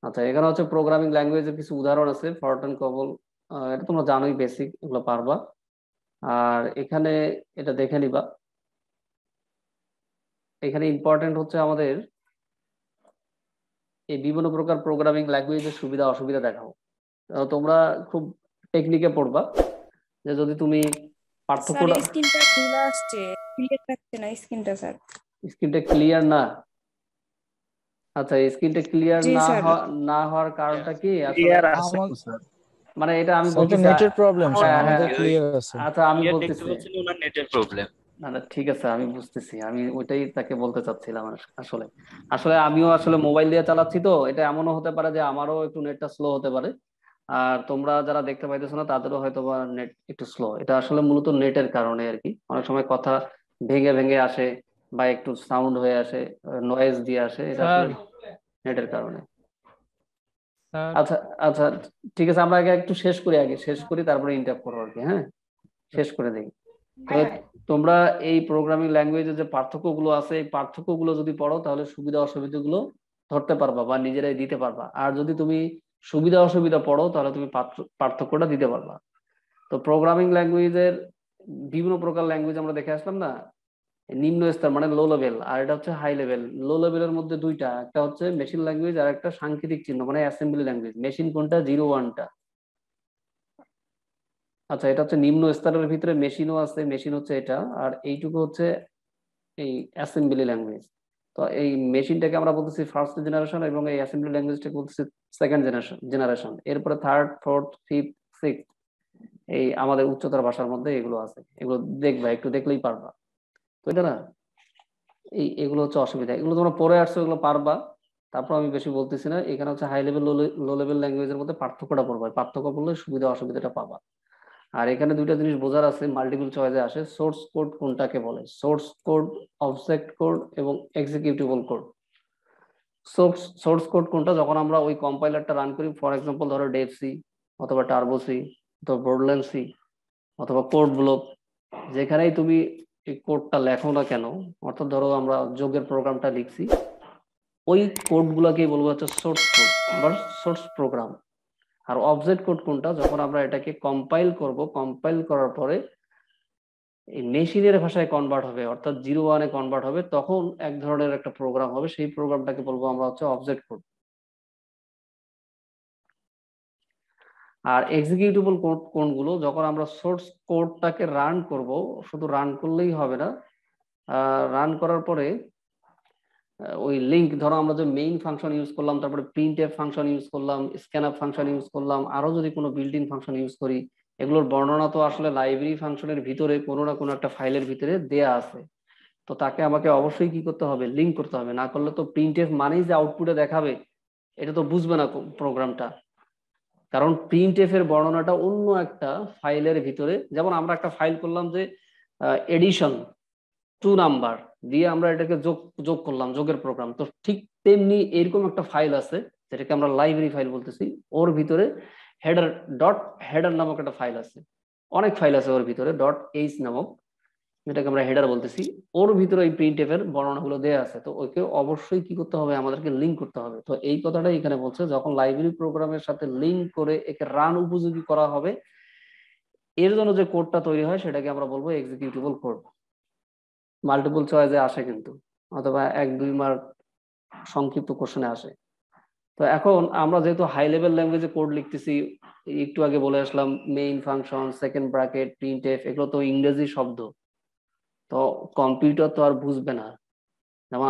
আচ্ছা, এখানে হচ্ছে প্রোগ্রামিং ল্যাঙ্গুয়েজের কিছু উদাহরণ আছে, ফরট্রান, কবল, এটা তোমরা জানোই, বেসিক, এগুলো পারবা। আর এখানে এটা দেখে নিবা। এখানে ইম্পর্টেন্ট হচ্ছে আমাদের এই বিভিন্ন প্রকার প্রোগ্রামিং ল্যাঙ্গুয়েজের সুবিধা অসুবিধা দেখাবো। তোমরা খুব টেকনিকে পড়বা, যে যদি তুমি স্যার পার্থক্যটা। স্ক্রিনটা ধুলা আসছে, ক্লিয়ার থাকছে না স্ক্রিনটা স্যার। স্ক্রিনটা ক্লিয়ার না? আচ্ছা, স্ক্রিনটা ক্লিয়ার জি স্যার। না হওয়ার কারণটা কি আসলে? ক্লিয়ার আছে আমার তো স্যার। মানে এটা আমি স্যার এটা বলতেছি নেটের প্রবলেম স্যার, হ্যাঁ হ্যাঁ, আমাদের ক্লিয়ার আছে। আচ্ছা আমি ক্লিয়ার দেখতে বলতেছি। পাচ্ছেন ওনার নেটের প্রবলেম। না না, ঠিক আছে, আমি বুঝতেছি, আমি ওইটাই তাকে বলতে চাচ্ছিলাম। আসলে আসলে আমিও আসলে মোবাইল দিয়ে চালাচ্ছি, তো এটা এমনও হতে পারে যে আমারও একটু নেটটা স্লো হতে পারে। আর তোমরা যারা দেখতে পাইতেছো না তাদেরও হয়তো বা নেট একটু স্লো। এটা আসলে মূলত নেটের কারণে আর কি। অনেক সময় কথা ভেঙে ভেঙে আসে বা একটু সাউন্ড হয়ে আসে, নয়েজ দিয়ে আসে, এটা আসলে স্যার নেটের কারণে। স্যার আচ্ছা আচ্ছা, ঠিক আছে, আমরা আগে একটু শেষ করি তারপরে ইন্টারপ্ট করবো আর কি। হ্যাঁ, শেষ করে দিই। তো তোমরা এই প্রোগ্রামিং ল্যাঙ্গুয়েজের যে পার্থক্যগুলো আছে, এই পার্থক্যগুলো যদি পড়ো তাহলে সুবিধা অসুবিধাগুলো ধরতে পারবা বা নিজেরাই দিতে পারবা। আর যদি তুমি সুবিধা অসুবিধা পড়ো তাহলে তুমি পার্থক্যটা দিতে পারবা। তো প্রোগ্রামিং ল্যাঙ্গুয়েজের বিভিন্ন প্রকার ল্যাঙ্গুয়েজ আমরা দেখে আসলাম না, নিম্ন স্তর মানে লো লেভেল, আর এটা হচ্ছে হাই লেভেল। লো লেভেলের মধ্যে দুইটা, একটা হচ্ছে মেশিন ল্যাঙ্গুয়েজ আর একটা সাংকেতিক চিহ্ন মানে অ্যাসেম্বলি ল্যাঙ্গুয়েজ। মেশিন কোনটা? 0 1টা। আচ্ছা, এটা হচ্ছে নিম্ন স্তরের ভিতরে মেশিনও আছে, মেশিন হচ্ছে এটা, আর এইটুকু হচ্ছে এই অ্যাসেম্বলি ল্যাঙ্গুয়েজ। তো এই মেশিনটাকে আমরা বলতেছি ফার্স্ট জেনারেশন এবং এই অ্যাসেম্বলি ল্যাঙ্গুয়েজটাকে বলতেছি সেকেন্ড জেনারেশন। এরপরে থার্ড, ফোর্থ, ফিফথ, সিক্স, এই আমাদের উচ্চতর ভাষার মধ্যে এগুলো আছে। এগুলো দেখবা, একটু দেখলেই পারবা। তো এটা না, এগুলো হচ্ছে অসুবিধা। এগুলো তোমরা পড়ে আসছো, এগুলো পারবা। তারপর আমি বেশি বলতেছি না। এখানে হচ্ছে হাই লেভেল, লো লেভেল ল্যাঙ্গুয়েজের মধ্যে পার্থক্যটা পড়বা, পার্থক্য পড়লে সুবিধা অসুবিধাটা পাবা। আর এখানে দুইটা জিনিস বোঝার আছে, মাল্টিপল চয়েসে আসে। সোর্স কোড কোনটাকে বলে? সোর্স কোড, অবজেক্ট কোড এবং এক্সিকিউটেবল কোড। সোর্স কোড কোনটা? যখন আমরা ওই কম্পাইলারটা রান করি, ফর এক্সাম্পল ধরো ডেভ সি অথবা টার্বো সি অথবা বোর্ডল্যান্ড সি অথবা কোড ব্লক, যেখানেই তুমি এই কোডটা লেখো না কেন, অর্থাৎ ধরো আমরা যোগের প্রোগ্রামটা লিখছি, ওই কোডগুলোকেই বলবো হচ্ছে সোর্স কোড বা সোর্স প্রোগ্রাম। আর অবজেক্ট কোড কোনটা? যখন আমরা এটাকে কম্পাইল করব, কম্পাইল করার পরে এই মেশিনের ভাষায় কনভার্ট হবে, অর্থাৎ 0 1-এ কনভার্ট হবে, তখন এক ধরনের একটা প্রোগ্রাম হবে, সেই প্রোগ্রামটাকে বলবো আমরা হচ্ছে অবজেক্ট কোড। আর এক্সিকিউটেবল কোড কোনগুলো? যখন আমরা সোর্স কোডটাকে রান করব, শুধু রান করলেই হবে না, রান করার পরে ওই লিঙ্ক, ধরো আমরা যে মেইন ফাংশন ইউজ করলাম, তারপরে প্রিন্ট এফ ফাংশন ইউজ করলাম, স্ক্যানআপ ফাংশন ইউজ করলাম, আরো যদি কোনো বিল্ট ইন ফাংশন ইউজ করি, এগুলোর বর্ণনা তো আসলে লাইব্রেরি ফাংশনের ভিতরে কোনো না কোনো একটা ফাইলের ভিতরে দেয়া আছে। তো তাকে আমাকে অবশ্যই কি করতে হবে? লিঙ্ক করতে হবে। না করলে তো প্রিন্ট এফ মানেই যে আউটপুটে দেখাবে, এটা তো বুঝবে না প্রোগ্রামটা। কারণ প্রিন্ট এফ এর বর্ণনাটা অন্য একটা ফাইলের ভিতরে, যেমন আমরা একটা ফাইল করলাম যে এডিশন 2 নাম্বার দিয়ে আমরা এটাকে যোগ যোগ করলাম, যোগের প্রোগ্রাম, তো ঠিক তেমনি এরকম একটা ফাইল আছে যেটাকে আমরা লাইব্রেরি ফাইল বলতেছি। ওর ভিতরে হেডার, ডট হেডার নামক একটা ফাইল আছে। অনেক ফাইল আছে ওর ভিতরে, ডট এইচ নামক, যেটাকে আমরা হেডার বলতেছি। ওর ভিতরে এই প্রিন্ট এফ এর বর্ণনাগুলো দেওয়া আছে। তো ওকে অবশ্যই কি করতে হবে? আমাদেরকে লিঙ্ক করতে হবে। তো এই কথাটাই এখানে বলছে, যখন লাইব্রেরি প্রোগ্রামের সাথে লিঙ্ক করে একে রান উপযোগী করা হবে, এর জন্য যে কোডটা তৈরি হয় সেটাকে আমরা বলবো এক্সিকিউটেবল কোড। মাল্টিপল চয়েসে আসে কিন্তু, অথবা 1 2 মার্ক সংক্ষিপ্ত কোশ্চেনে আসে। তো এখন আমরা যেহেতু হাই লেভেল ল্যাঙ্গুয়েজে কোড লিখতেছি, একটু আগে বলে আসলাম main function, second bracket, print F, এগুলো তো ইংরেজি শব্দ, তো কম্পিউটার তো আর বুঝবে না। যেমন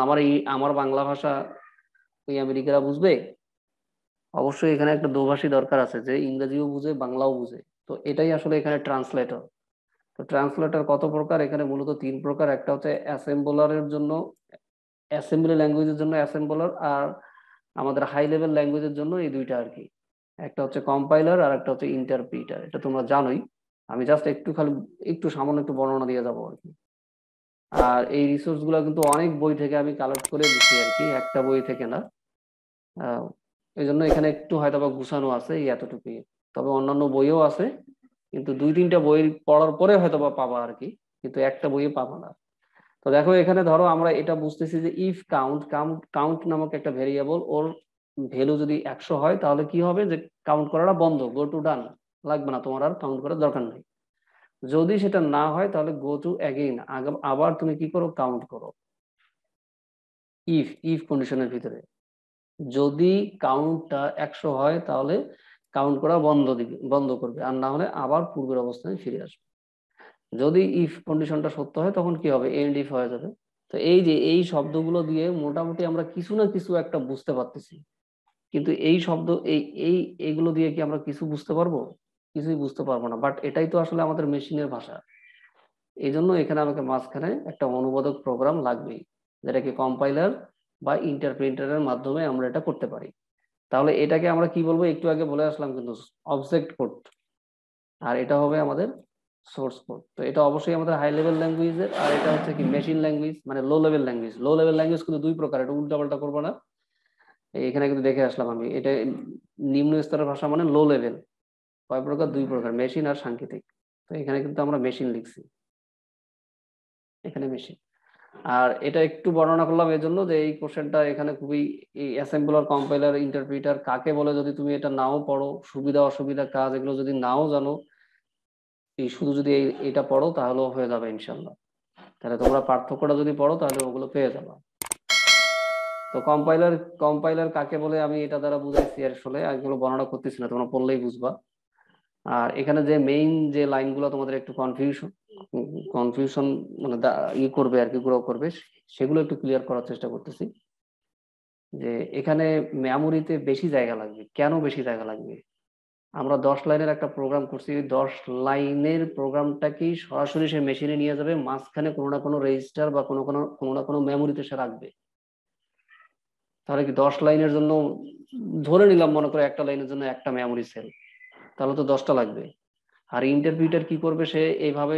আমার বাংলা ভাষা ওই আমেরিকারা বুঝবে? অবশ্যই এখানে একটা দোভাষী দরকার আছে, যে ইংরেজিও বুঝে বাংলাও বুঝে। তো এটাই আসলে এখানে ট্রান্সলেটর। তো ট্রান্সলেটর কত প্রকার? এখানে মূলত 3 প্রকার। একটা হচ্ছে অ্যাসেম্বলারের জন্য, অ্যাসেম্বলি ল্যাঙ্গুয়েজের জন্য অ্যাসেম্বলার, আর আমাদের হাই লেভেল ল্যাঙ্গুয়েজের জন্য এই দুইটা আর কি। একটা হচ্ছে কম্পাইলার আর একটা হচ্ছে ইন্টারপ্রিটার। এটা তোমরা জানোই, আমি জাস্ট একটু খালি একটু সামান্য একটু বর্ণনা দিয়ে যাবো আর কি। আর এই রিসোর্স গুলো কিন্তু অনেক বই থেকে আমি কালেক্ট করে দিচ্ছি আর কি, একটা বই থেকে না। এই জন্য এখানে একটু হয়তো বা গুছানো আছে, এই এতটুকুই। তবে অন্যান্য বইও আছে, কিন্তু 2 3টা বই পড়ার পরে হয়তো বা পাবা আর কি, কিন্তু একটা বইয়ে পাবা না। তো দেখো এখানে ধরো আমরা এটা বুঝতেছি যে ইফ কাউন্ট, কাউন্ট নামক একটা ভেরিয়েবল, ওর ভ্যালু যদি 100 হয় তাহলে কি হবে, যে কাউন্ট করাটা বন্ধ, গো টু ডান, লাগবে না, তোমার আর কাউন্ট করার দরকার নেই। যদি সেটা না হয় তাহলে গো টু অ্যাগেইন, আবার তুমি কি করো, কাউন্ট করো। ইফ কন্ডিশনের ভিতরে যদি কাউন্টটা 100 হয় তাহলে কাউন্ট করা বন্ধ করবে, আর না হলে আবার পূর্বের অবস্থায় ফিরে আসবে। যদি ইফ কন্ডিশনটা সত্য হয় তখন কি হবে, এন্ড ইফ হয়ে যাবে। তো এই যে এই শব্দগুলো দিয়ে মোটামুটি আমরা কিছু না কিছু একটা বুঝতে পারতেছি, কিন্তু এই শব্দ এই এই এইগুলো দিয়ে কি আমরা কিছু বুঝতে পারবো? কিছুই বুঝতে পারবো না। বাট এটাই তো আসলে আমাদের মেশিনের ভাষা। এই জন্য এখানে আমাকে মাঝখানে একটা অনুবাদক প্রোগ্রাম লাগবেই, যেটাকে কম্পাইলার বা ইন্টারপ্রিটারের মাধ্যমে আমরা এটা করতে পারি। তাহলে এটাকে আমরা কি বলবো, একটু আগে বলে আসলাম কিন্তু, অবজেক্ট কোড। আর এটা হবে আমাদের সোর্স কোড। তো এটা অবশ্যই আমাদের হাই লেভেল ল্যাঙ্গুয়েজের, আর এটা হচ্ছে কি মেশিন ল্যাঙ্গুয়েজ, মানে low level language. Low level language কিন্তু দুই প্রকার, এটা উল্টাপাল্টা করবো না। এখানে কিন্তু দেখে আসলাম আমি, এটা নিম্ন স্তরের ভাষা মানে লো লেভেল। কয় প্রকার? দুই প্রকার, মেশিন আর সাংকেতিক। তো এখানে কিন্তু আমরা মেশিন লিখছি, এখানে মেশিন। আর এটা একটু বর্ণনা করলাম এই জন্য যে এই কোশ্চেনটা এখানে খুবই, এই অ্যাসেম্বলার, কম্পাইলার, ইন্টারপ্রিটার কাকে বলে যদি তুমি এটা নাও পড়ো, সুবিধা অসুবিধা কাজ এগুলো যদি নাও জানো, এই শুধু যদি এটা পড়ো তাহলেও হয়ে যাবে ইনশাল্লাহ। তাহলে তোমরা পার্থক্যটা যদি পড়ো তাহলে ওগুলো পেয়ে যাবে। তো কম্পাইলার কম্পাইলার কাকে বলে আমি এটা দ্বারা বুঝাইছি, আসলে এগুলো বর্ণনা করতেছি না, তোমরা পড়লেই বুঝবা। আর এখানে যে মেইন যে লাইনগুলো তোমাদের একটু কনফিউশন মানে করবে আর কি, গ্রো করবে, সেগুলো একটু ক্লিয়ার করার চেষ্টা করতেছি। যে এখানে মেমোরিতে বেশি জায়গা লাগবে। কেন বেশি জায়গা লাগবে? আমরা 10 লাইনের একটা প্রোগ্রাম করছি, 10 লাইনের প্রোগ্রামটাকেই সরাসরি সে মেশিনে নিয়ে যাবে, মাঝখানে কোনো না কোনো রেজিস্টার বা কোনো না কোনো মেমোরিতে সে রাখবে। তাহলে কি 10 লাইনের জন্য, ধরে নিলাম মনে করে একটা লাইনের জন্য একটা মেমোরি সেল, তাহলে তো 10টা লাগবে। আর ইন্টারপ্রিটার কি করবে, সে এইভাবে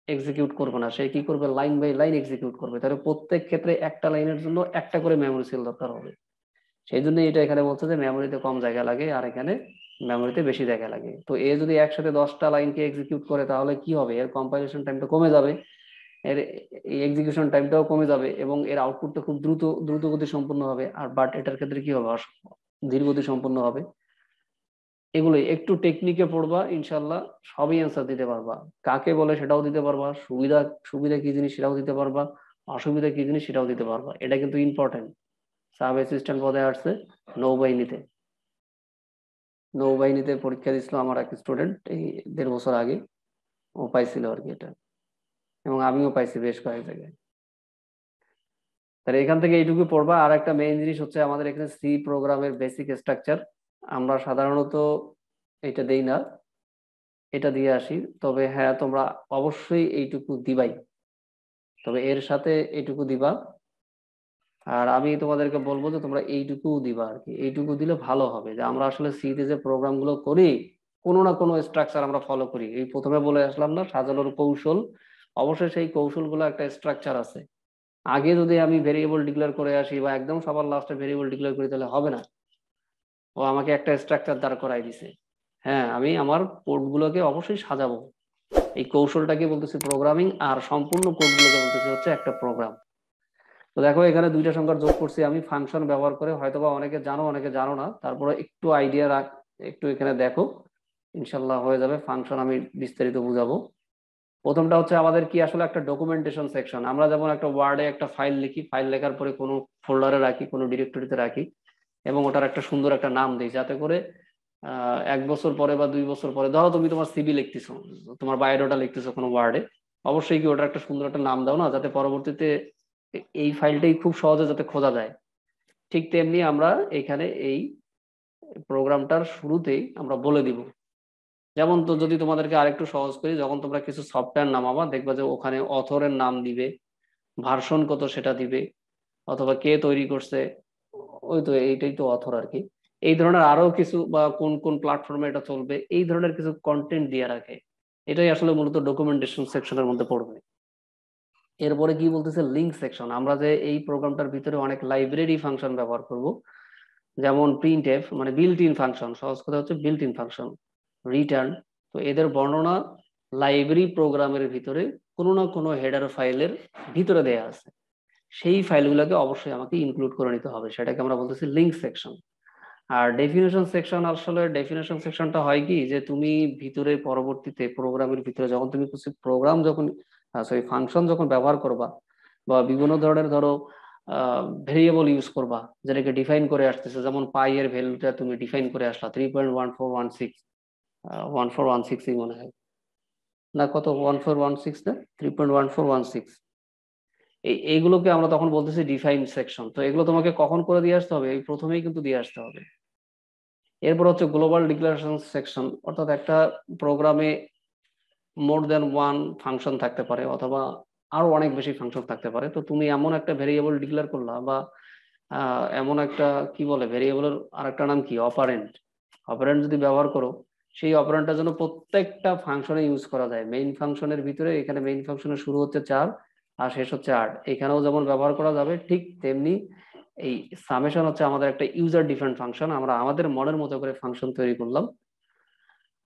এক্সিকিউট করবে না, সে কি করবে, লাইন বাই লাইন এক্সিকিউট করবে। তাহলে প্রত্যেক ক্ষেত্রে একটা লাইনের জন্য একটা করে মেমোরি সেল দরকার হবে। সেই জন্য এটা এখানে বলছে যে মেমোরিতে কম জায়গা লাগে, আর এখানে মেমোরিতে বেশি জায়গা লাগে। তো এ যদি একসাথে 10টা লাইনকে এক্সিকিউট করে তাহলে কি হবে, এর কম্পাইলেশন টাইমটা কমে যাবে, এর এক্সিকিউশন টাইমটাও কমে যাবে, এবং এর আউটপুটটা খুব দ্রুত গতি সম্পন্ন হবে। আর বাট এটার ক্ষেত্রে কি হবে, ধীর গতি সম্পন্ন হবে। এগুলোই একটু টেকনিকে পড়বা, ইনশাল্লাহ সবই অ্যান্সার দিতে পারবা। কাকে বলে সেটাও দিতে পারবা, সুবিধা সুবিধা কি জিনিস সেটাও দিতে পারবা, অসুবিধা কি জিনিস সেটাও দিতে পারবা। এটা কিন্তু ইম্পর্টেন্ট। সাব অ্যাসিস্ট্যান্ট পদে আসছে নৌবাহিনীতে। নৌবাহিনীতে পরীক্ষা দিছিল আমার এক স্টুডেন্ট, এই 1.5 বছর আগে। ও পাইছিল আর কি এটা, এবং আমিও পাইছি বেশ কয়েক জায়গায়। তাহলে এখান থেকে এইটুকু পড়বা। আর একটা মেইন জিনিস হচ্ছে আমাদের এখানে সি প্রোগ্রামের বেসিক স্ট্রাকচার। আমরা সাধারণত এটা দেই না, এটা দিয়ে আসি। তবে হ্যাঁ, তোমরা অবশ্যই এইটুকু দিবাই, তবে এর সাথে এইটুকু দিবা। আর আমি তোমাদেরকে বলবো যে তোমরা এইটুকু দিবা আর কি, এইটুকু দিলে ভালো হবে। যে আমরা আসলে সিতে যে প্রোগ্রাম গুলো করি, কোনো না কোনো স্ট্রাকচার আমরা ফলো করি। এই প্রথমে বলে আসলাম না, সাজানোর কৌশল। অবশ্যই সেই কৌশলগুলো একটা স্ট্রাকচার আছে। আগে যদি আমি ভেরিয়েবল ডিক্লেয়ার করে আসি বা একদম সবার লাস্টে ভেরিয়েবল ডিক্লেয়ার করি তাহলে হবে না। ও আমাকে একটা স্ট্রাকচার দাঁড় করাই দিছে। হ্যাঁ, আমি আমার কোডগুলোকে অবশ্যই সাজাবো। এই কৌশলটাকে বলতেছি প্রোগ্রামিং, আর সম্পূর্ণ কোডগুলোকে বলতেছি হচ্ছে একটা প্রোগ্রাম। তো দেখো এখানে দুইটা সংখ্যার যোগ করছি আমি ফাংশন ব্যবহার করে, হয়তোবা অনেকে জানো অনেকে জানো না, তারপরে একটু আইডিয়া রাখ, একটু এখানে দেখো, ইনশাল্লাহ হয়ে যাবে। ফাংশন আমি বিস্তারিত বুঝাবো। প্রথমটা হচ্ছে আমাদের কি, আসলে একটা ডকুমেন্টেশন সেকশন। আমরা যেমন একটা ওয়ার্ডে একটা ফাইল লিখি, ফাইল লেখার পরে কোনো ফোল্ডারে রাখি, কোনো ডিরেক্টরিতে রাখি, এবং ওটার একটা সুন্দর একটা নাম দিই, যাতে করে 1 বছর পরে বা 2 বছর পরে, ধরো তুমি তোমার সিভি লিখতেছো, তোমার বায়োডাটা লিখতেছো কোনো ওয়ার্ডে, অবশ্যই কি ওটা একটা সুন্দর একটা নাম দাও না, যাতে পরবর্তীতে এই ফাইলটাই খুব সহজে যাতে খোঁজা যায়। ঠিক তেমনি আমরা এখানে এই প্রোগ্রামটার শুরুতেই আমরা বলে দিব। যেমন তো যদি তোমাদেরকে আরেকটু সহজ করি, যখন তোমরা কিছু সফটওয়্যার নামাবা, দেখবা যে ওখানে অথরের নাম দিবে, ভার্সন কত সেটা দিবে, অথবা কে তৈরি করছে, ওই তো এইটাই তো অথর আর কি। এই ধরনের আরো কিছু, বা কোন কোন প্ল্যাটফর্মে এটা চলবে, এই ধরনের কিছু কন্টেন্ট দিয়ে রাখে। এটাই আসলে মূলত ডকুমেন্টেশন সেকশনের মধ্যে পড়বে। এরপরে কি বলতেছে, লিঙ্ক সেকশন। আমরা যে এই প্রোগ্রামটার ভিতরে অনেক লাইব্রেরি ফাংশন ব্যবহার করব, যেমন প্রিন্ট এফ মানে বিল্ট ইন ফাংশন, সহজ কথা হচ্ছে বিল্ট ইন ফাংশন, রিটার্ন। তো এদের বর্ণনা লাইব্রেরি প্রোগ্রামের ভিতরে কোনো না কোনো হেডার ফাইলের ভিতরে দেয়া আছে। সেই ফাইলগুলোকে অবশ্যই আমাকে ইনক্লুড করে নিতে হবে, সেটাকে আমরা বলতেছি লিঙ্ক সেকশন। আর ডেফিনেশন সেকশন, আসলে ডেফিনেশন সেকশনটা হয় কি যে তুমি ভিতরে পরবর্তীতে প্রোগ্রামের ভিতরে যখন তুমি কিছু প্রোগ্রাম যখন সরি ফাংশন যখন ব্যবহার করবা বা বিভিন্ন ধরনের ধরো ভেরিয়েবল ইউজ করবা যেটাকে ডিফাইন করে আসতেছে, যেমন পাই এর ভ্যালুটা তুমি ডিফাইন করে আসলা 3.1416, 1416 মনে হয়, না কত, 1416 না 3.1416, এইগুলোকে আমরা তখন বলতেছি ডিফাইন সেকশন। তো এগুলো তোমাকে কখন করে দিয়ে আসতে হবে? এই প্রথমেই কিন্তু দিয়ে আসতে হবে। এরপর হচ্ছে গ্লোবাল ডিক্লারেশন সেকশন, অর্থাৎ একটা প্রোগ্রামে মোর দেন ওয়ান ফাংশন থাকতে পারে অথবা আরো অনেক বেশি ফাংশন থাকতে পারে। তো তুমি এমন একটা ভেরিয়েবল ডিক্লেয়ার করলা বা এমন একটা কি বলে ভেরিয়েবলের আরেকটা নাম কি, অপারেন্ট। অপারেন্ট যদি ব্যবহার করো, সেই অপারেন্টটা যেন প্রত্যেকটা ফাংশনে ইউজ করা যায়। মেইন ফাংশনের ভিতরে, এখানে মেইন ফাংশনের শুরু হচ্ছে 4 আর শেষ হচ্ছে 8, এখানেও যেমন ব্যবহার করা যাবে ঠিক তেমনি এই সামেশন হচ্ছে আমাদের একটা ইউজার ডিফারেন্ট ফাংশন। আমরা আমাদের মনের মতো করে ফাংশন তৈরি করলাম,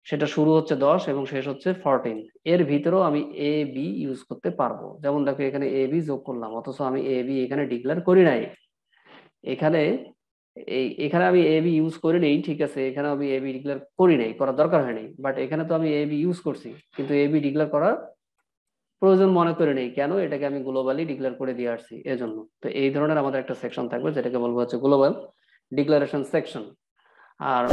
সেটা শুরু হচ্ছে 10 এবং শেষ হচ্ছে 14। এর ভিতরেও আমি এ বি ইউজ করতে পারবো। যেমন দেখো এখানে এ বি যোগ করলাম, অথচ আমি এ বি এখানে ডিক্লেয়ার করি নাই। এখানে এখানে আমি এ বি ইউজ করি নেই, ঠিক আছে, এখানে আমি এ বি ডিক্লেয়ার করি নাই, করার দরকার হয় নাই, বাট এখানে তো আমি এ বি ইউজ করছি, কিন্তু এ বি ডিক্লেয়ার করার প্রয়োজন মনে করে নেই। কেন? এটাকে আমি গ্লোবালি ডিক্লেয়ার করে দিয়ে আসছি এজন্য। তো এই ধরনের আমাদের একটা সেকশন থাকবে যেটাকে বলবো হচ্ছে গ্লোবাল ডিক্লারেশন সেকশন। আর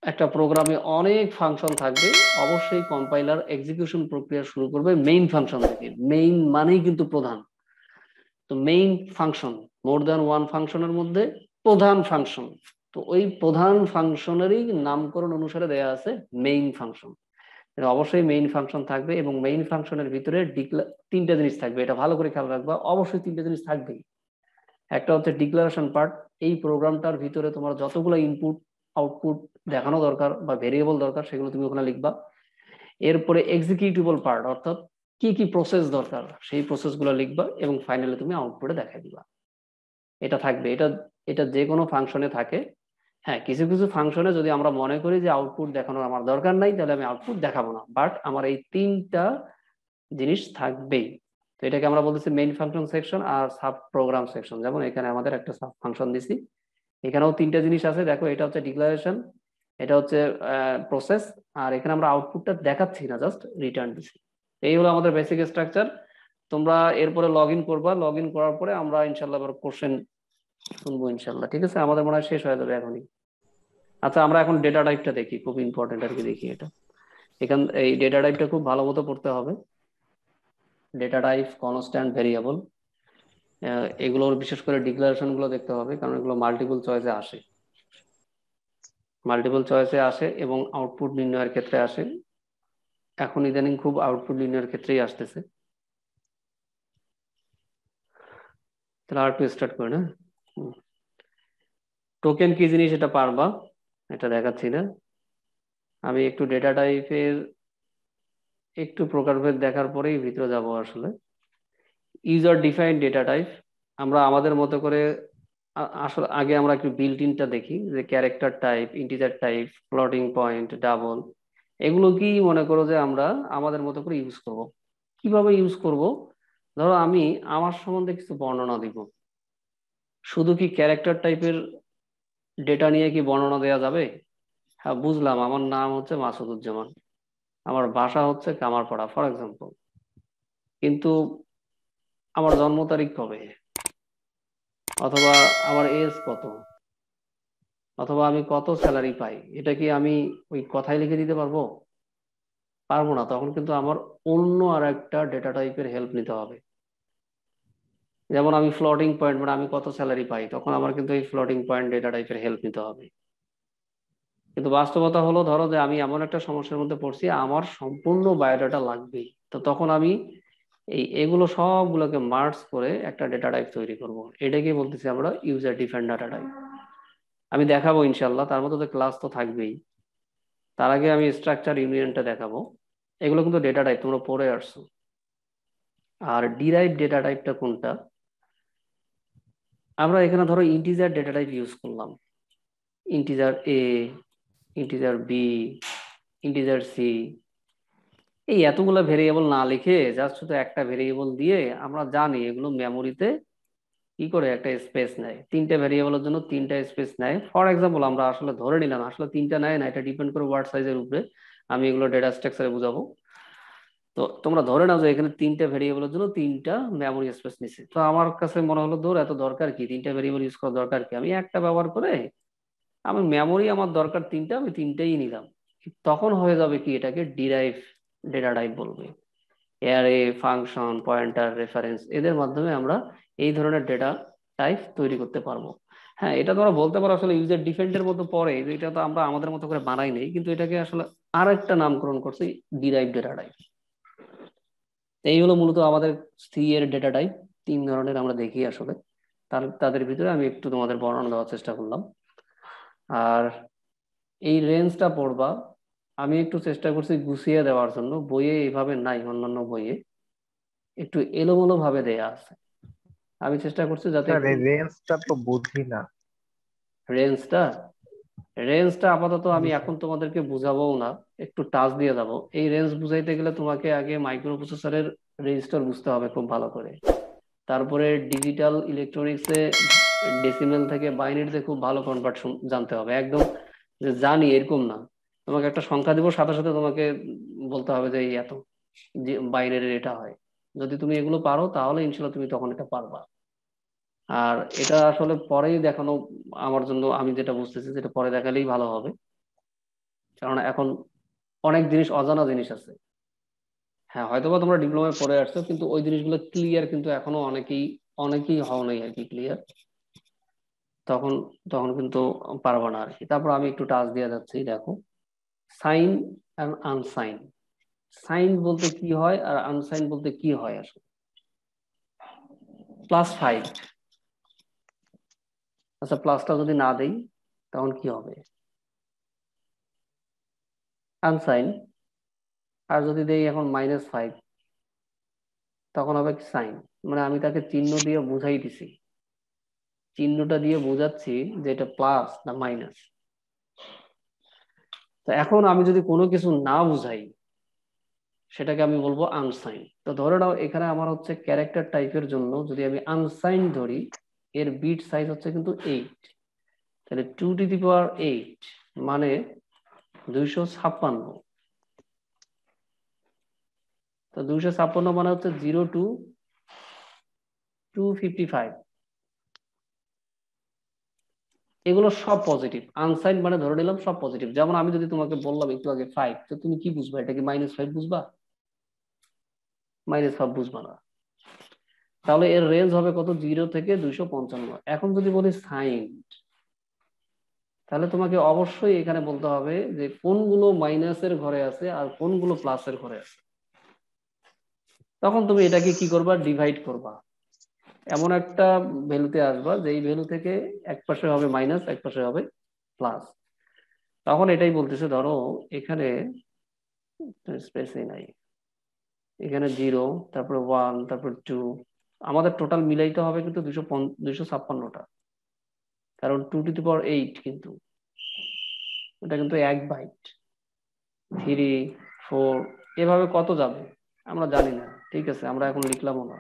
একটা প্রোগ্রামে অনেক ফাংশন থাকবে, অবশ্যই কম্পাইলার এক্সিকিউশন প্রক্রিয়া শুরু করবে মেইন ফাংশন থেকে। মেইন মানেই কিন্তু প্রধান। তো main function, more than one ফাংশনের মধ্যে প্রধান ফাংশন, তো ওই প্রধান ফাংশনেরই নামকরণ অনুসারে দেয়া আছে মেইন ফাংশন। অবশ্যই মেইন ফাংশন থাকবে এবং মেইন ফাংশনের ভিতরে তিনটা জিনিস থাকবে, এটা ভালো করে খেয়াল রাখবা, অবশ্যই তিনটা জিনিস থাকবেই। একটা হচ্ছে ডিক্লারেশন পার্ট, এই প্রোগ্রামটার ভিতরে তোমার যতগুলো ইনপুট আউটপুট দেখানো দরকার বা ভেরিয়েবল দরকার সেগুলো তুমি ওখানে লিখবা। এরপরে এক্সিকিউটেবল পার্ট, অর্থাৎ কি কি প্রসেস দরকার সেই প্রসেসগুলো লিখবা এবং ফাইনালি তুমি আউটপুটে দেখাই দিবা। এটা থাকবে, এটা এটা যে কোনো ফাংশনে থাকে। হ্যাঁ, কিছু কিছু ফাংশনে যদি আমরা মনে করি যে আউটপুট দেখানোর আমার দরকার নাই, তাহলে আমি আউটপুট দেখাবো না, বাট আমার এই তিনটা জিনিস থাকবেই। তো এটাকে আমরা বলতেছি মেইন ফাংশন সেকশন আর সাব প্রোগ্রাম সেকশন। যেমন এখানে আমাদের একটা সাব ফাংশন দিছি, এখানেও তিনটা জিনিস আছে, দেখো এটা হচ্ছে ডিক্লারেশন, এটা হচ্ছে প্রসেস, আর এখানে আমরা আউটপুটটা দেখাচ্ছি না, জাস্ট রিটার্ন দিছি। এই হলো আমাদের বেসিক স্ট্রাকচার। তোমরা এরপরে লগ ইন করবা, লগ ইন করার পরে আমরা ইনশাল্লাহ আবার কোশ্চেন শুনবো ইনশাল্লাহ, ঠিক আছে? আমাদের মনে হয় শেষ হয়ে যাবে এখনই। আচ্ছা, আমরা এখন ডেটা টাইপটা দেখি, খুব ইম্পর্টেন্ট আর কি, দেখি এটা। এই ডেটা টাইপটা খুব ভালো মতো পড়তে হবে। ডেটা টাইপ, কনস্ট্যান্ট, ভেরিয়েবল, এগুলোর বিশেষ করে ডিক্লারেশন গুলো দেখতে হবে, কারণ এগুলো মাল্টিপল চয়েসে আসে, মাল্টিপল চয়েসে আসে এবং আউটপুট নির্ণয়ের ক্ষেত্রে আসে। এখন ইদানিং খুব আউটপুট নির্ণয়ের ক্ষেত্রেই আসতেছে। তাহলে আর একটু স্টার্ট করে না, টোকেন কি জিনিস এটা পারবা, এটা দেখাচ্ছি না। আমি একটু ডেটা টাইপের একটু প্রকারভেদ দেখার পরেই ভিতরে যাব আসলে। ইউজার ডিফাইন্ড ডেটা টাইপ, আমরা আমাদের মতো করে আসলে আগে আমরা একটু বিল্ট ইনটা দেখি, যে character type, integer type, floating point, double, এগুলো কি মনে করো যে আমরা আমাদের মতো করে ইউজ করব। কিভাবে ইউজ করব? ধরো আমি আমার সম্বন্ধে কিছু বর্ণনা দিব, শুধু কি ক্যারেক্টার টাইপের ডেটা নিয়ে কি বর্ণনা দেওয়া যাবে? হ্যাঁ, বুঝলাম, আমার নাম হচ্ছে মাসুদুজ্জামান, আমার বাসা হচ্ছে কামারপাড়া ফর এক্সাম্পল, কিন্তু আমার জন্ম তারিখ কবে, অথবা আমার এজ কত, অথবা আমি কত স্যালারি পাই, এটা কি আমি ওই কথায় লিখে দিতে পারবো? পারবো না। তখন কিন্তু আমার অন্য আর একটা ডেটা টাইপের হেল্প নিতে হবে। যেমন আমি ফ্লোটিং পয়েন্ট, মানে আমি কত স্যালারি পাই, তখন আমার কিন্তু এই ফ্লোটিং পয়েন্ট ডেটা টাইপের হেল্প নিতে হবে। কিন্তু বাস্তবতা হলো, ধরো যে আমি এমন একটা সমস্যার মধ্যে পড়ছি, আমার সম্পূর্ণ বায়োডাটা লাগবেই, তো তখন আমি এগুলো সবগুলোকে মার্জ করে একটা ডেটা টাইপ তৈরি করব। এটাকে বলতেছি আমরা ইউজার ডিফাইন্ড ডেটা টাইপ। আমি দেখাবো ইনশাল্লাহ, তার মধ্যে তো ক্লাস তো থাকবেই। তার আগে আমি স্ট্রাকচার ইউনিয়নটা দেখাবো। এগুলো কিন্তু ডেটা টাইপ, তোমরা পড়ে আসছো। আর ডিরাইভ ডেটা টাইপটা কোনটা? আমরা এখানে ধরো ইন্টিজার ডেটা টাইপ ইউজ করলাম, ইন্টিজার এ, ইন্টিজার বি, ইন্টিজার সি, এই এতগুলো ভেরিয়েবল না লিখে জাস্ট শুধু একটা ভেরিয়েবল দিয়ে আমরা জানি এগুলো মেমোরিতে কি করে একটা স্পেস নেয়, তিনটা ভেরিয়েবলের জন্য তিনটা স্পেস নেয়। ফর এক্সাম্পল আমরা আসলে ধরে নিলাম, আসলে তিনটা নেয় না, এটা ডিপেন্ড করে ওয়ার্ড সাইজের উপরে, আমি এগুলো ডেটা স্ট্রাকচারে বুঝাবো। তো তোমরা ধরে নাও যে এখানে তিনটা ভেরিয়েবলের জন্য তিনটা মেমোরি স্পেস নিছে। তো আমার কাছে মনে হলো ধর এত দরকার কি, তিনটা ভেরিয়েবল ইউজ করার দরকার কি, আমি একটা ব্যবহার করে আমি মেমোরি আমার দরকার তিনটা, আমি তিনটাই নিলাম। তখন হয়ে যাবে কি, এটাকে ডিরাইভ ডেটা টাইপ বলবে। অ্যারে, ফাংশন, পয়েন্টার, রেফারেন্স, এদের মাধ্যমে আমরা এই ধরনের ডেটা টাইপ তৈরি করতে পারবো। হ্যাঁ, এটা তোমরা বলতে পারো আসলে ইউজার ডিফেন্ডের মতো পড়ে, এটা তো আমরা আমাদের মতো করে বানাই নেই, কিন্তু এটাকে আসলে আর একটা নামকরণ করছি ডিরাইভ ডেটা টাইপ। এই হলো মূলত আমাদের সি এর ডেটা টাইপ। তিন ধরনের আমরা দেখি আসলে, তাদের ভিতরে আমি একটু তোমাদের বর্ণনা দেওয়ার চেষ্টা করলাম। আর এই রেঞ্জটা পড়বা, আমি একটু চেষ্টা করছি গুছিয়ে দেওয়ার জন্য, বইয়ে এইভাবে নাই, অন্যান্য বইয়ে একটু এলোমেলো ভাবে দেয়া আছে। আমি চেষ্টা করছি যাতে স্যার একটু এই রেঞ্জটা তো বুঝি না। রেঞ্জটা রেঞ্জটা আপাতত আমি জি স্যার। এখন তোমাদেরকে বুঝাবো না, একটু টাচ দিয়ে যাবো। এই রেঞ্জ বুঝাইতে গেলে তোমাকে আগে মাইক্রো প্রসেসরের রেজিস্টার বুঝতে হবে খুব ভালো করে। তারপরে ডিজিটাল ইলেকট্রনিক্সে ডেসিমেল থেকে বাইনারিতে খুব ভালো কনভার্সন জানতে হবে, একদম যে জানি এরকম না। তোমাকে একটা সংখ্যা দিব, সাথে সাথে তোমাকে বলতে হবে যে এই এত যে বাইনারির এটা হয়। যদি তুমি এগুলো পারো তাহলে ইনশাল্লাহ তুমি তখন এটা পারবা। আর এটা আসলে পরেই দেখানো আমার জন্য, আমি যেটা বুঝতেছি যেটা পরে দেখালেই ভালো হবে, কারণ এখন অনেক জিনিস অজানা জিনিস আছে। হ্যাঁ, হয়তোবা তোমরা ডিপ্লোমায় পড়ে আসছো, কিন্তু ওই জিনিসগুলো ক্লিয়ার কিন্তু এখনো অনেকেই অনেকেই হও নাই আর কি ক্লিয়ার। তখন তখন কিন্তু পারবো না আর কি। তারপর আমি একটু টাচ দিয়ে যাচ্ছি, দেখো সাইন আর আনসাইন। সাইন বলতে কি হয় আর আনসাইন বলতে কি হয় আসলে। +5, আচ্ছা প্লাসটা যদি না দেই তখন কি হবে, আনসাইন। আর যদি দেই এখন -5, তখন হবে কি সাইন। মানে আমি তাকে চিহ্ন দিয়ে বুঝাই দিছি, চিহ্নটা দিয়ে বোঝাচ্ছি যে এটা প্লাস না মাইনাস। তো এখন আমি যদি কোনো কিছু না বুঝাই, সেটাকে আমি বলবো আনসাইন। তো ধরে নাও এখানে আমার হচ্ছে ক্যারেক্টার টাইপের জন্য যদি আমি আনসাইন ধরি, এর বিট সাইজ হচ্ছে কিন্তু 8। তাহলে 2^8 মানে 256। তো 256 মানে হচ্ছে 0 to 255। এগুলো সব পজিটিভ, আনসাইন মানে ধরে নিলাম সব পজিটিভ। যেমন আমি যদি তোমাকে বললাম একটু আগে 5, তো তুমি কি বুঝবা, এটা কি -5 বুঝবা? -5 বুঝবা না। তাহলে এর রেঞ্জ হবে কত, 0 থেকে 255। এখন যদি বলি সাইন, তাহলে তোমাকে অবশ্যই এখানে বলতে হবে যে কোনগুলো মাইনাসের ঘরে আছে আর কোনগুলো প্লাসের ঘরে আছে। তখন তুমি এটাকে কি করবা, ডিভাইড করবা, এমন একটা ভ্যালুতে আসবা যে এই ভ্যালু থেকে এক পাশে হবে মাইনাস, এক পাশে হবে প্লাস। তখন এটাই বলতেছে, ধরো এখানে স্পেসই নাই, এখানে 0, তারপর 1, তারপর 2, আমাদের টোটাল মিলাইতে হবে কিন্তু 256টা, কারণ 2^8 কিন্তু এটা কিন্তু 1 বাইট। 3, 4, এভাবে কত যাবে আমরা জানি না, ঠিক আছে, আমরা এখন লিখলামও না।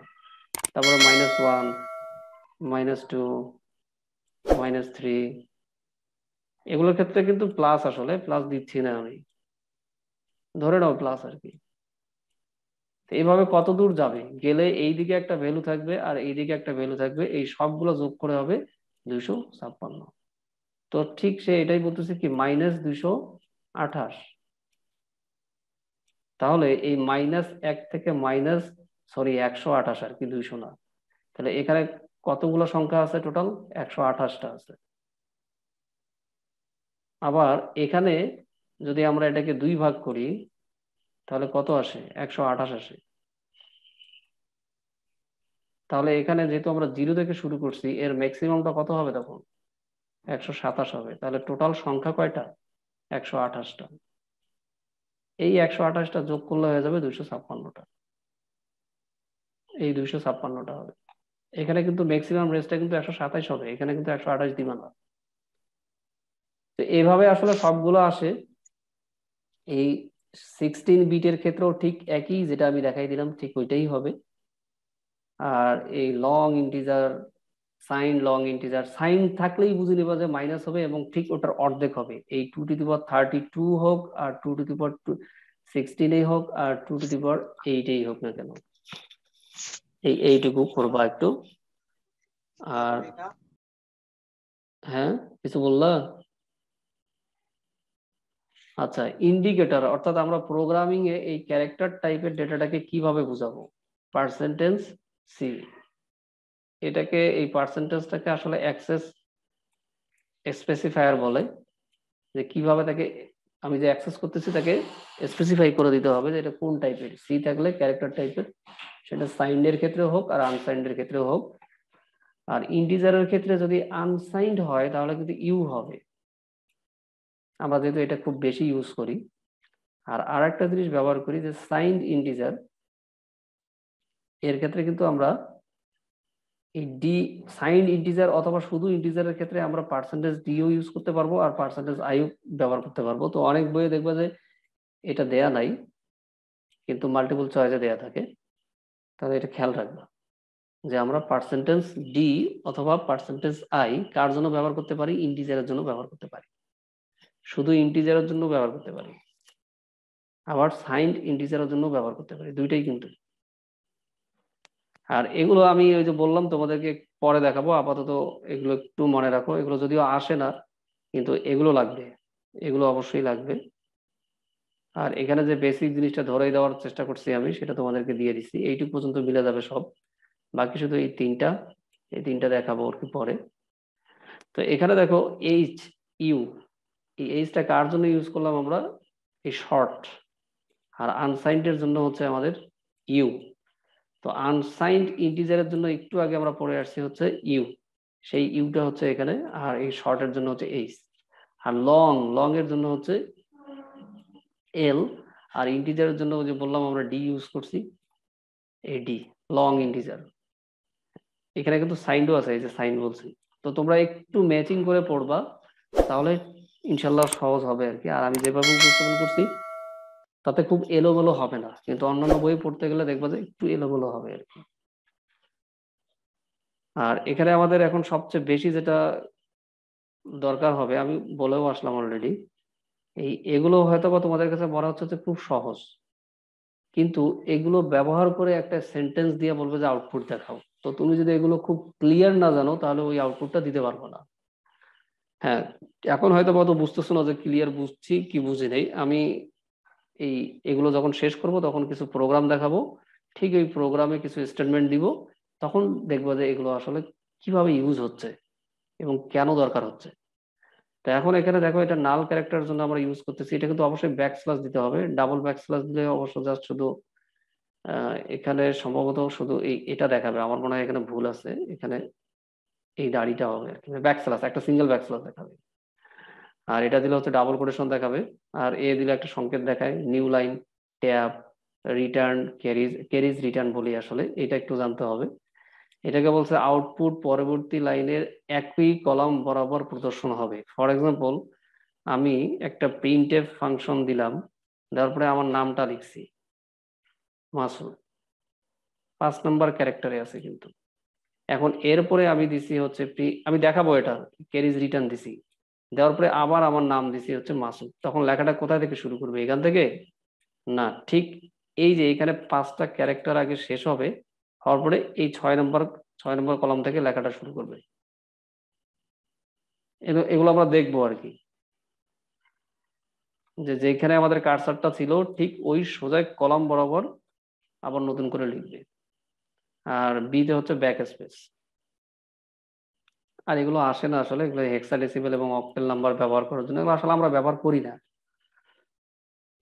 তারপরে -1, -2, -3, এগুলোর ক্ষেত্রে কিন্তু প্লাস, আসলে প্লাস দিচ্ছি না আমি, ধরে নাও প্লাস আর কি। তো এইভাবে কত দূর যাবে, গেলে এইদিকে একটা ভ্যালু থাকবে আর এইদিকে একটা ভ্যালু থাকবে, এই সবগুলো যোগ করে হবে 256। তো ঠিক সে এটাই বলতেছে কি -228। তাহলে এই -1 থেকে সরি 128 আর কি, 200 না। তাহলে এখানে কতগুলো সংখ্যা আছে, টোটাল 128টা আছে। আবার এখানে যদি আমরা এটাকে 2 ভাগ করি, তাহলে কত আসে, 128 আসে। তাহলে এখানে যেহেতু আমরা 0 থেকে শুরু করছি, এর ম্যাক্সিমামটা কত হবে তখন, 127 হবে। তাহলে টোটাল সংখ্যা কয়টা, 128টা। এই 128টা যোগ করলে হয়ে যাবে 256টা, এই 256টা হবে। এখানে কিন্তু ম্যাক্সিমাম রেঞ্জটা কিন্তু 127 হবে, এখানে কিন্তু 128 দিবা না। তো এইভাবে আসলে সবগুলো আসে। এই 16 বিটের ক্ষেত্রেও ঠিক একই, যেটা আমি দেখাই দিলাম ঠিক ওইটাই হবে। আর এই long integer sign long integer, sign থাকলেই বুঝে নিবা যে মাইনাস হবে এবং ঠিক ওটার অর্ধেক হবে। এই 2^32 হোক আর 2^16 হোক আর 2^8 হোক না কেন, এইটুকু করবা একটু। আর হ্যাঁ কিছু বললা? আচ্ছা, ইন্ডিকেটর অর্থাৎ আমরা প্রোগ্রামিং এ এই ক্যারেক্টার টাইপের ডেটাটাকে কিভাবে বুঝাবো? পার্সেন্টেজ সি, এটাকে এই পার্সেন্টেজটাকে আসলে অ্যাক্সেস স্পেসিফায়ার বলে, যে কিভাবে তাকে আমি যে অ্যাক্সেস করতেছি তাকে স্পেসিফাই করে দিতে হবে যে এটা কোন টাইপের। সি থাকলে ক্যারেক্টার টাইপের, সেটা সাইন্ডের ক্ষেত্রে হোক আর আনসাইন্ডের ক্ষেত্রে হোক। আর ইন্টিজারের ক্ষেত্রে যদি আনসাইন্ড হয় তাহলে কিন্তু ইউ হবে, আমরা যেহেতু এটা খুব বেশি ইউজ করি। আর একটা জিনিস ব্যবহার করি যে সাইন্ড ইন্টিজার, এর ক্ষেত্রে কিন্তু আমরা এই ডি সাইন্ড ইন্টিজার অথবা শুধু ইন্টিজারের ক্ষেত্রে আমরা পার্সেন্টেজ ডিও ইউজ করতে পারবো আর পার্সেন্টেজ আইও ব্যবহার করতে পারবো। তো অনেক বইয়ে দেখবা যে এটা দেয়া নাই কিন্তু মাল্টিপল চয়েসে দেয়া থাকে, তাহলে এটা খেয়াল রাখবা যে আমরা পার্সেন্টেজ ডি অথবা পার্সেন্টেজ আই কার জন্য ব্যবহার করতে পারি? ইন্টিজারের জন্য ব্যবহার করতে পারি, শুধু ইন্টিজারের জন্য ব্যবহার করতে পারি, আবার সাইন্ড ইন্টিজারের জন্য ব্যবহার করতে পারি, দুইটাই কিন্তু। আর এগুলো আমি ওই যে বললাম তোমাদেরকে পরে দেখাবো, আপাতত এগুলো একটু মনে রাখো। এগুলো যদিও আসে না কিন্তু এগুলো লাগবে, এগুলো অবশ্যই লাগবে। আর এখানে যে বেসিক জিনিসটা ধরে দেওয়ার চেষ্টা করছি আমি, সেটা তোমাদেরকে দিয়ে দিচ্ছি, এইটুকু পর্যন্ত মিলে যাবে সব। বাকি শুধু এই তিনটা দেখাবো আর কি পরে। তো এখানে দেখো এইচ ইউ, এই এইচটা কার জন্য ইউজ করলাম আমরা? এই শর্ট। আর আনসাইন্ডের জন্য হচ্ছে আমাদের ইউ। তো আনসাইন্ড ইন্টিজারের জন্য একটু আগে আমরা পড়ে আসছি হচ্ছে ইউ, সেই ইউটা হচ্ছে এখানে। আর এই শর্টের জন্য হচ্ছে এইচ। আর লং এর জন্য হচ্ছে এল। আর ইন্টিজারের জন্য যে বললাম আমরা ডি ইউজ করছি, এই ডি, লং ইন্টিজার। এখানে কিন্তু সাইনও আছে, এই যে সাইন বলছি। তো তোমরা একটু ম্যাচিং করে পড়বা, তাহলে ইনশাল্লাহ সহজ হবে আর কি। আর আমি যেভাবে উপস্থাপন করছি তাতে খুব এলোমেলো হবে না, কিন্তু অন্যান্য বই পড়তে গেলে দেখবা যে একটু এলোমেলো হবে আর কি। আর এখানে আমাদের এখন সবচেয়ে বেশি যেটা দরকার হবে, আমি বলেও আসলাম অলরেডি, এগুলো হয়তো বা তোমাদের কাছে মনে হচ্ছে যে খুব সহজ, কিন্তু এগুলো ব্যবহার করে একটা সেন্টেন্স দিয়ে বলবে যে আউটপুট দেখাও। তো তুমি যদি এগুলো খুব ক্লিয়ার না জানো তাহলে ওই আউটপুটটা দিতে পারবো না। হ্যাঁ, এখন হয়তো বা তো বুঝতেছো না যে ক্লিয়ার বুঝছি কি বুঝি নেই। আমি এগুলো যখন শেষ করব তখন কিছু প্রোগ্রাম দেখাবো, ঠিক ওই প্রোগ্রামে কিছু স্টেটমেন্ট দিব, তখন দেখবো যে এগুলো আসলে কিভাবে ইউজ হচ্ছে এবং কেন দরকার হচ্ছে। তো এখন এখানে দেখো, এটা নাল ক্যারেক্টারের জন্য আমরা ইউজ করতেছি, এটা কিন্তু অবশ্যই ব্যাকস্ল্যাশ দিতে হবে। ডাবল ব্যাকস্ল্যাশ দিলে অবশ্য জাস্ট শুধু এখানে সম্ভবত শুধু এটা দেখাবে, আমার মনে হয় এখানে ভুল আছে, এখানে এই দাড়িটা হবে আর কি, ব্যাকস্ল্যাশ একটা সিঙ্গেল ব্যাকস্ল্যাশ দেখাবে। আর এটা দিলে হচ্ছে ডাবল কোটেশন দেখাবে। আর দিলে একটা সংকেত দেখায়, new line, tab, return, carriage return বলি আসলে, এটা একটু জানতে হবে। এটাকে বলছে আউটপুট পরবর্তী লাইনের একই কলাম বরাবর প্রদর্শন হবে। ফর এক্সাম্পল, আমি একটা প্রিন্টএফ ফাংশন দিলাম, দেওয়ার পরে আমার নামটা লিখছি মাসুদ, 5 নম্বর ক্যারেক্টারে আছে কিন্তু। এখন এরপরে আমি দিছি হচ্ছে আমি দেখাবো এটা ক্যারিজ রিটার্ন দিছি, দেওয়ার পরে আবার আমার নাম দিছি হচ্ছে মাসুদ, তখন লেখাটা কোথা থেকে শুরু করবে? এখান থেকে না, ঠিক এই যে এখানে 5টা ক্যারেক্টার আগে শেষ হবে, হওয়ার পরে এই 6 নম্বর কলাম থেকে লেখাটা শুরু করবে। এগুলো আমরা দেখবো আর কি, যে যেখানে আমাদের কার্সারটা ছিল ঠিক ওই সোজা কলাম বরাবর আবার নতুন করে লিখবে। আর বিতে হচ্ছে ব্যাক স্পেস। আর এগুলো আসে না আসলে, এগুলো হেক্সাডেসিমেল এবং অক্টেল নাম্বার ব্যবহার করার জন্য, এগুলো আসলে আমরা ব্যবহার করি না।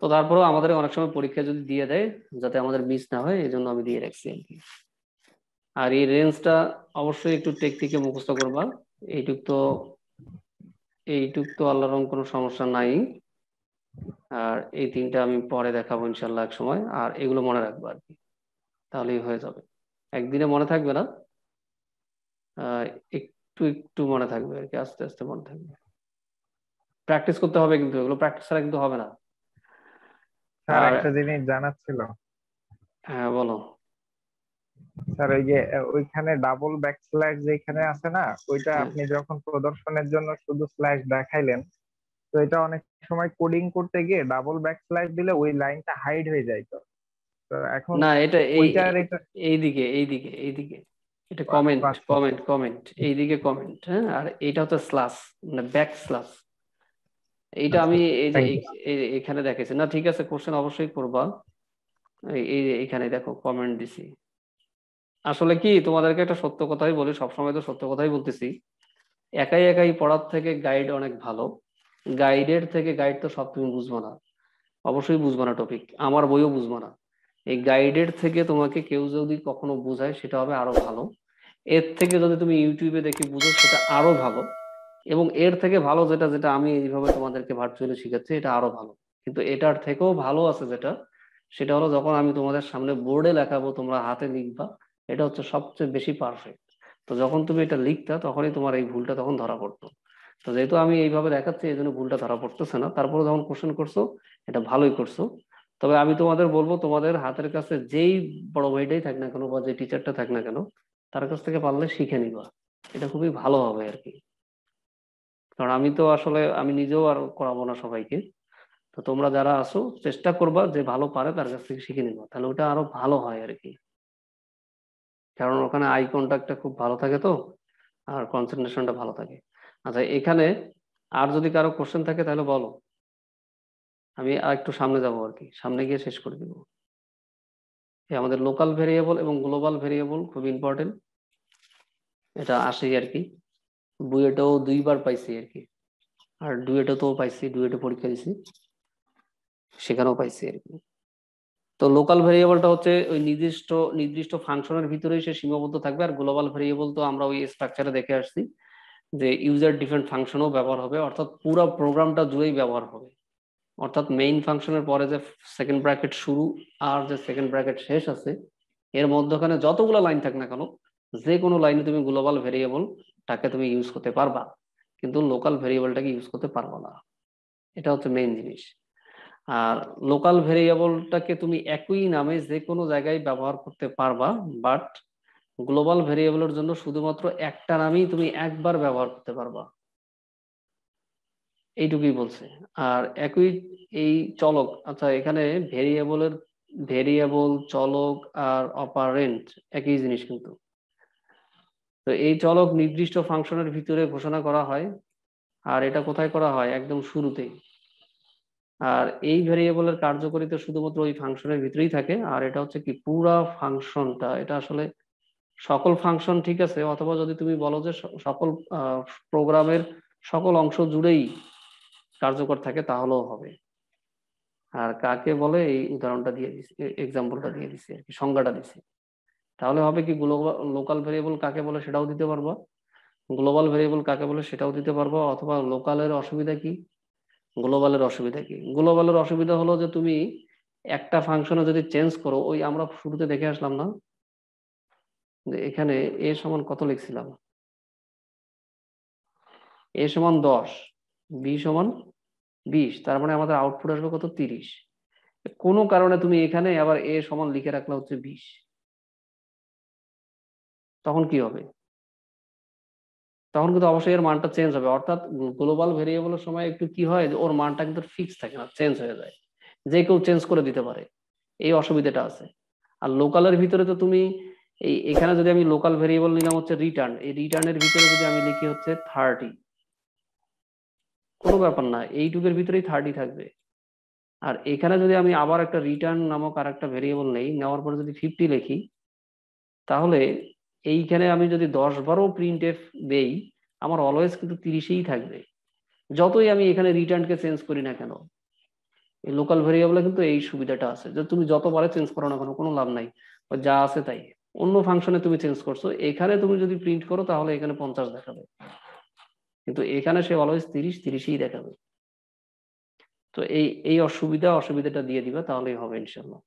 তো তারপরেও আমাদের অনেক সময় পরীক্ষা যদি দিয়ে দেয়, যাতে আমাদের মিস না হয় এই জন্য আমি দিয়ে রাখছি আর কি। আর এই রেঞ্জটা অবশ্যই একটু টেকনিকে মুখস্থ করবা। এইটুক তো আল্লাহর কোনো সমস্যা নাই। আর এই 3টা আমি পরে দেখাবো ইনশাল্লাহ এক সময়। আর এগুলো মনে রাখবো আর কি, তাহলেই হয়ে যাবে। একদিনে মনে থাকবে না, একটু একটু মনে থাকবে আর কি, আস্তে আস্তে মনে থাকবে। প্র্যাকটিস করতে হবে কিন্তু, এগুলো প্র্যাকটিস ছাড়া কিন্তু হবে না। স্যার আর একটা জিনিস জানার ছিল। হ্যাঁ বলো। স্যার ওই যে ওইখানে ডাবল ব্যাকস্ল্যাশ যেখানে আছে না, ওইটা হ্যাঁ, আপনি যখন প্রদর্শনের জন্য শুধু স্ল্যাশ দেখাইলেন, তো এটা অনেক সময় কোডিং করতে গিয়ে ডাবল ব্যাকস্ল্যাশ দিলে ওই লাইনটা হাইড হয়ে যায়। তো তো এখন না এটা ওইটার এটা এইদিকে এটা কমেন্ট আচ্ছা। কমেন্ট কমেন্ট এইদিকে কমেন্ট, হ্যাঁ, আর এইটা হচ্ছে স্ল্যাশ, মানে ব্যাক স্ল্যাশ। এইটা আচ্ছা, আমি এই যে থ্যাংক ইউ। এখানে দেখেছি না, ঠিক আছে, কোশ্চেন অবশ্যই করবা। এই যে এখানে দেখো কমেন্ট দিছি। আসলে কি তোমাদেরকে একটা সত্য কথাই বলি, সবসময় তো সত্য কথাই বলতেছি, একাই একাই পড়ার থেকে গাইড অনেক ভালো। গাইডের থেকে গাইড তো সব তুমি বুঝবো না, অবশ্যই বুঝবো না, টপিক আমার বইও বুঝবো না। এই গাইডের থেকে তোমাকে কেউ যদি কখনো বোঝায় সেটা হবে আরো ভালো। এর থেকে যদি তুমি ইউটিউবে দেখে বুঝো সেটা আরো ভালো। এবং এর থেকে ভালো যেটা যেটা আমি এইভাবে তোমাদেরকে ভার্চুয়ালি শিখাচ্ছি এটা আরো ভালো। কিন্তু এটার থেকেও ভালো আছে যেটা, সেটা হলো যখন আমি তোমাদের সামনে বোর্ডে লেখাবো তোমরা হাতে লিখবা, এটা হচ্ছে সবচেয়ে বেশি পারফেক্ট। তো যখন তুমি এটা লিখতা তখনই তোমার এই ভুলটা তখন ধরা পড়তো। তো যেহেতু আমি এইভাবে দেখাচ্ছি এই জন্য ভুলটা ধরা পড়তেছে না, তারপরে যখন কোশ্চেন করছো এটা ভালোই করছো। তবে আমি তোমাদের বলবো তোমাদের হাতের কাছে যেই বড় ভাইটাই থাক না কেন বা যে টিচারটা থাক না কেন, তার কাছ থেকে পারলে শিখে নিবা, এটা খুবই ভালো হবে আর কি। কারণ আমি তো আসলে আমি নিজেও আর করাবো না সবাইকে। তো তোমরা যারা আছো চেষ্টা করবা যে ভালো পারে তার কাছ থেকে শিখে নিবা, তাহলে ওটা আরো ভালো হয় আর কি। কারণ ওখানে আই কন্টাক্টটা খুব ভালো থাকে তো, আর কনসেন্ট্রেশনটা ভালো থাকে। আচ্ছা, এখানে আর যদি কারো কোশ্চেন থাকে তাহলে বলো, আমি আর একটু সামনে যাবো আর কি, সামনে গিয়ে শেষ করে দিব। এই আমাদের লোকাল ভেরিয়েবল এবং গ্লোবাল ভেরিয়েবল খুব ইম্পর্টেন্ট, এটা আসেই আর কি। বুয়েটেও দুইবার পাইছি আর কি, আর ডুয়েটে তো পাইছি, ডুয়েটে পরীক্ষা দিছি, সেখানেও পাইছি আর কি। তো লোকাল ভেরিয়েবলটা হচ্ছে ওই নির্দিষ্ট নির্দিষ্ট ফাংশনের ভিতরেই সে সীমাবদ্ধ থাকবে, আর গ্লোবাল ভেরিয়েবল তো আমরা ওই স্ট্রাকচারে দেখে আসছি যে ইউজার ডিফারেন্ট ফাংশনও ব্যবহার হবে, অর্থাৎ পুরো প্রোগ্রামটা জুড়েই ব্যবহার হবে। অর্থাৎ মেইন ফাংশনের পরে যে সেকেন্ড ব্র্যাকেট শুরু আর যে সেকেন্ড ব্র্যাকেট শেষ আছে, এর মধ্যখানে যতগুলো লাইন থাক না কেন, যে কোনো লাইনে তুমি গ্লোবাল ভেরিয়েবলটাকে তুমি ইউজ করতে পারবা, কিন্তু লোকাল ভেরিয়েবলটাকে ইউজ করতে পারবা না। এটা হচ্ছে মেইন জিনিস। আর লোকাল ভেরিয়েবলটাকে তুমি একই নামে যে কোনো জায়গায় ব্যবহার করতে পারবা, বাট গ্লোবাল ভেরিয়েবলের জন্য শুধুমাত্র একটা নামই তুমি একবার ব্যবহার করতে পারবা, এইটুকুই বলছে। আর একই এই চলক, আচ্ছা এখানে ভেরিয়েবলের ভেরিয়েবল চলক আর অপারেন্ট একই জিনিস কিন্তু। তো এই চলক নির্দিষ্ট ফাংশনের ভিতরে ঘোষণা করা হয়, আর এটা কোথায় করা হয়, একদম শুরুতেই। আর এই ভেরিয়েবলের কার্যকারিতা শুধুমাত্র ওই ফাংশনের ভিতরেই থাকে, আর এটা হচ্ছে কি পুরা ফাংশনটা, এটা আসলে সকল ফাংশন ঠিক আছে, অথবা যদি তুমি বলো যে সকল প্রোগ্রামের সকল অংশ জুড়েই কার্যকর থাকে তাহলেও হবে। আর কাকে বলে এই উদাহরণটা দিয়ে দিছি, এক্সাম্পলটা দিয়ে দিছি আর কি, সংজ্ঞাটা দিছি। তাহলে হবে কি গ্লোবাল লোকাল ভেরিয়েবল কাকে বলে সেটাও দিতে পারবো, গ্লোবাল ভেরিয়েবল কাকে বলে সেটাও দিতে পারবো, অথবা লোকালের অসুবিধা কি, গ্লোবালের অসুবিধা কি। গ্লোবালের অসুবিধা হলো যে তুমি একটা ফাংশনে যদি চেঞ্জ করো, ওই আমরা শুরুতে দেখে আসলাম না যে এখানে এ সমান কত লিখছিলাম, এ সমান 10, বি সমান 20, তার মানে আমাদের আউটপুট আসবে কত, 30। কোনো কারণে তুমি এখানে আবার এ সমান লিখে রাখলে হচ্ছে 20, তখন কি হবে, তখন কিন্তু অবশ্যই এর মানটা চেঞ্জ হবে। অর্থাৎ গ্লোবাল ভেরিয়েবলের সময় একটু কি হয় যে ওর মানটা কিন্তু ফিক্স থাকে না, চেঞ্জ হয়ে যায়, যে কেউ চেঞ্জ করে দিতে পারে, এই অসুবিধাটা আছে। আর লোকালের ভিতরে তো তুমি এই এখানে যদি আমি লোকাল ভেরিয়েবল নিলাম হচ্ছে রিটার্ন, এই রিটার্নের ভিতরে যদি আমি লিখি হচ্ছে 30, কোনো ব্যাপার না, এইটুকের ভিতরেই 30 থাকবে। আর এখানে যদি আমি আবার একটা রিটার্ন নামক আর একটা ভেরিয়েবল নেই, নেওয়ার পরে যদি 50 লিখি, তাহলে এইখানে আমি যদি 10 বারও প্রিন্ট এফ দেই, আমার অলওয়েজ কিন্তু 30ই থাকবে, যতই আমি এখানে রিটার্নকে চেঞ্জ করি না কেন। এই লোকাল ভেরিয়েবলে কিন্তু এই সুবিধাটা আছে যে তুমি যতবারে চেঞ্জ করো না কেন কোনো লাভ নাই, যা আছে তাই। অন্য ফাংশনে তুমি চেঞ্জ করছো, এখানে তুমি যদি প্রিন্ট করো তাহলে এখানে 50 দেখাবে, কিন্তু এখানে সে অলওয়েজ 30ই দেখাবে। তো এই এই অসুবিধাটা দিয়ে দিবা, তাহলেই হবে ইনশাল্লাহ।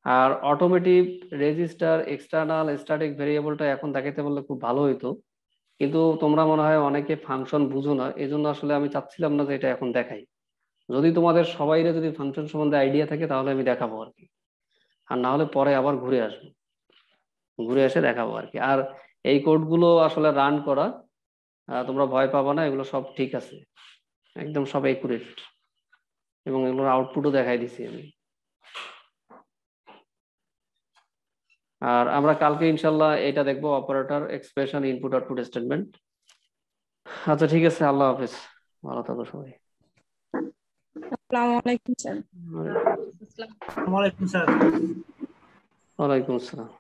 আর অটোমেটিক রেজিস্টার এক্সটার্নাল স্ট্যাটিক ভেরিয়েবলটা এখন দেখাতে বললে খুব ভালো হইতো, কিন্তু তোমরা মনে হয় অনেকে ফাংশন বুঝো না, এই জন্য আসলে আমি চাচ্ছিলাম না যে এটা এখন দেখাই। যদি তোমাদের সবাইরে যদি ফাংশন সম্বন্ধে আইডিয়া থাকে তাহলে আমি দেখাবো আর কি, আর না হলে পরে আবার ঘুরে আসবো, ঘুরে এসে দেখাবো আর কি। আর এই কোডগুলো আসলে রান করা, তোমরা ভয় পাবা না, এগুলো সব ঠিক আছে, একদম সব একুরেট, এবং এগুলোর আউটপুটও দেখাই দিছি আমি। আর আমরা কালকে ইনশাল্লাহ এটা দেখবো, operator, expression, input output statement. আচ্ছা ঠিক আছে, আল্লাহ হাফেজ, ভালো থাকো সবাই। আসসালামু আলাইকুম স্যার। আসসালামু আলাইকুম স্যার। ওয়ালাইকুম আসসালাম।